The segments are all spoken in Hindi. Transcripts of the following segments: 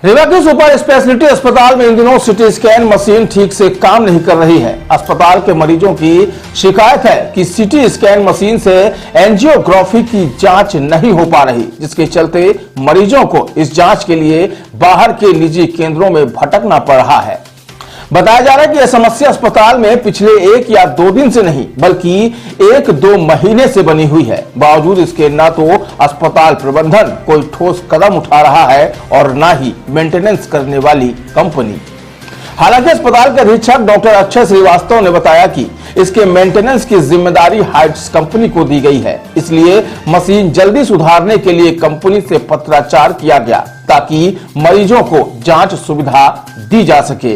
रीवा के सुपर स्पेशलिटी अस्पताल में इन दिनों सिटी स्कैन मशीन ठीक से काम नहीं कर रही है। अस्पताल के मरीजों की शिकायत है कि सिटी स्कैन मशीन से एंजियोग्राफी की जांच नहीं हो पा रही, जिसके चलते मरीजों को इस जांच के लिए बाहर के निजी केंद्रों में भटकना पड़ रहा है। बताया जा रहा है कि यह समस्या अस्पताल में पिछले 1 या 2 दिन से नहीं बल्कि 1-2 महीने से बनी हुई है। बावजूद इसके न तो अस्पताल प्रबंधन कोई ठोस कदम उठा रहा है और न ही मेंटेनेंस करने वाली कंपनी। हालांकि अस्पताल के अधीक्षक डॉक्टर अक्षय श्रीवास्तव ने बताया कि इसके मेंटेनेंस की जिम्मेदारी हाइट्स कंपनी को दी गई है, इसलिए मशीन जल्दी सुधारने के लिए कंपनी से पत्राचार किया गया ताकि मरीजों को जांच सुविधा दी जा सके।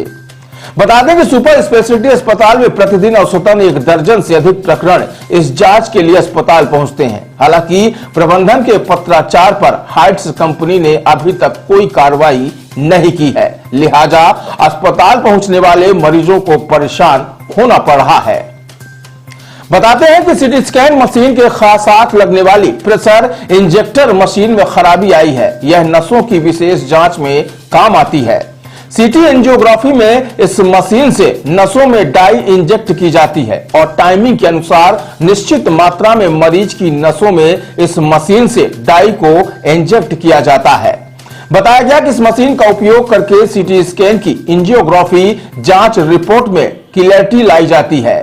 बता दें कि सुपर स्पेशलिटी अस्पताल में प्रतिदिन औसतन 1 दर्जन से अधिक प्रकरण इस जांच के लिए अस्पताल पहुंचते हैं। हालांकि प्रबंधन के पत्राचार पर हाइट्स कंपनी ने अभी तक कोई कार्रवाई नहीं की है, लिहाजा अस्पताल पहुंचने वाले मरीजों को परेशान होना पड़ रहा है। बताते हैं कि सिटी स्कैन मशीन के साथ लगने वाली प्रेशर इंजेक्टर मशीन में खराबी आई है। यह नसों की विशेष जांच में काम आती है। सीटी एंजियोग्राफी में इस मशीन से नसों में डाई इंजेक्ट की जाती है और टाइमिंग के अनुसार निश्चित मात्रा में मरीज की नसों में इस मशीन से डाई को इंजेक्ट किया जाता है। बताया गया कि इस मशीन का उपयोग करके सीटी स्कैन की एंजियोग्राफी जांच रिपोर्ट में क्लैरिटी लाई जाती है।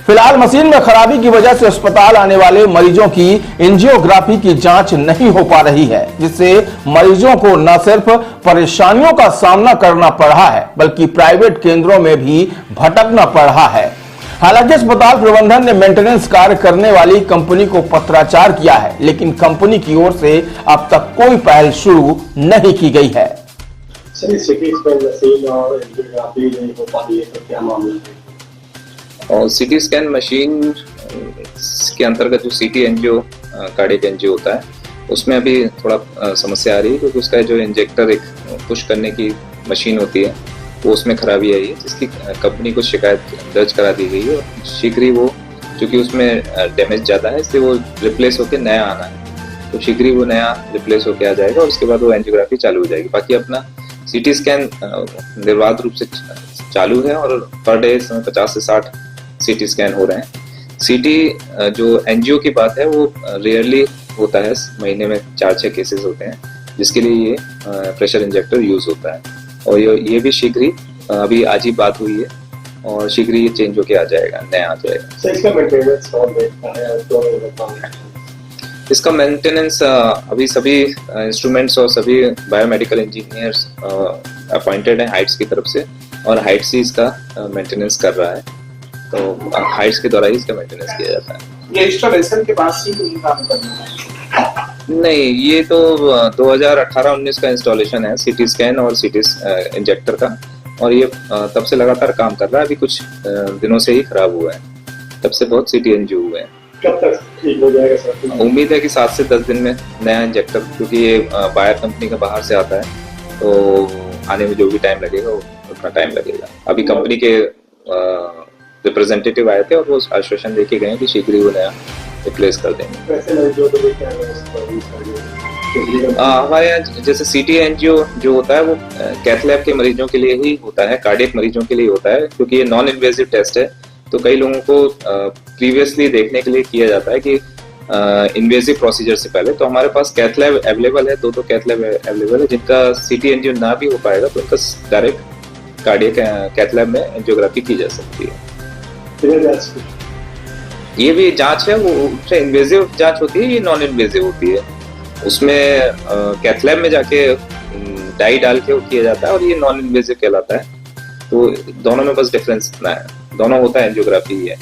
फिलहाल मशीन में खराबी की वजह से अस्पताल आने वाले मरीजों की एंजियोग्राफी की जांच नहीं हो पा रही है, जिससे मरीजों को न सिर्फ परेशानियों का सामना करना पड़ रहा है बल्कि प्राइवेट केंद्रों में भी भटकना पड़ रहा है। हालांकि अस्पताल प्रबंधन ने मेंटेनेंस कार्य करने वाली कंपनी को पत्राचार किया है, लेकिन कंपनी की ओर से अब तक कोई पहल शुरू नहीं की गई है। और सीटी स्कैन मशीन के अंतर्गत जो सीटी एंजियो कार्डियक एंजियो होता है, उसमें अभी थोड़ा समस्या आ रही है क्योंकि उसका जो इंजेक्टर एक पुश करने की मशीन होती है वो उसमें खराबी आई है, जिसकी कंपनी को शिकायत दर्ज करा दी गई है और शीघ्र ही वो, चूँकि उसमें डैमेज ज़्यादा है, इसलिए वो रिप्लेस होकर नया आना है, तो शीघ्र ही वो नया रिप्लेस होकर आ जाएगा और उसके बाद वो एंजियोग्राफी चालू हो जाएगी। बाकी अपना सीटी स्कैन निर्बाध रूप से चालू है और पर डे 50 से 60 सीटी स्कैन हो रहे हैं। सीटी जो एनजीओ की बात है वो रेयरली होता है, महीने में 4-6 केसेस होते हैं, जिसके लिए ये प्रेशर इंजेक्टर यूज होता है और ये भी शीघ्र ही अभी आज ही बात हुई है और शीघ्र ही ये चेंज होके आ जाएगा, नया आ जाएगा। इसका मेंटेनेंस अभी सभी इंस्ट्रूमेंट्स और सभी बायोमेडिकल इंजीनियर्स अपॉइंटेड हैं हाइट्स की तरफ से और हाइट्स ही इसका मेंटेनेंस कर रहा है, तो हाइट्स के द्वारा ही इसका मेंटेनेंस किया जाता है। ये इंस्टॉलेशन के बाद ही काम करना है? नहीं, ये तो 2018-19 का इंस्टॉलेशन है सीटी स्कैन और सीटी इंजेक्टर का, और ये तब से लगातार काम कर रहा है। अभी कुछ दिनों से ही खराब हुआ है, तब से बहुत सीटी एंजियो हुए हैं। कब तक ठीक हो जाएगा सर? उम्मीद है कि 7 से 10 दिन में नया इंजेक्टर, क्योंकि ये बायर कंपनी का बाहर से आता है, तो आने में जो भी टाइम लगेगा वो उतना टाइम लगेगा। अभी कंपनी के रिप्रेजेंटेटिव आए थे और वो आश्वासन देके गए कि शीघ्र ही वो नया रिप्लेस कर देंगे। हमारे यहाँ जैसे सीटी एंजियो जो होता है वो कैथ लैब के मरीजों के लिए ही होता है, कार्डियक मरीजों के लिए होता है, क्योंकि ये नॉन इन्वेजिव टेस्ट है। तो कई लोगों को प्रीवियसली देखने के लिए किया जाता है कि इन्वेजिव प्रोसीजर से पहले, तो हमारे पास कैथ लैब अवेलेबल है, 2 कैथ लैब अवेलेबल है, जिनका सीटी एंजियो ना भी हो पाएगा तो उनका डायरेक्ट कार्डियक कैथ लैब में एंजियोग्राफी की जा सकती है। ये भी जांच है, वो इन्वेजिव जांच होती है, ये नॉन इन्वेजिव होती है। उसमें कैथ लैब में जाके डाई डाल के वो किया जाता है और ये नॉन इन्वेजिव कहलाता है। तो दोनों में बस डिफरेंस इतना है, दोनों होता है एंजियोग्राफी ही है।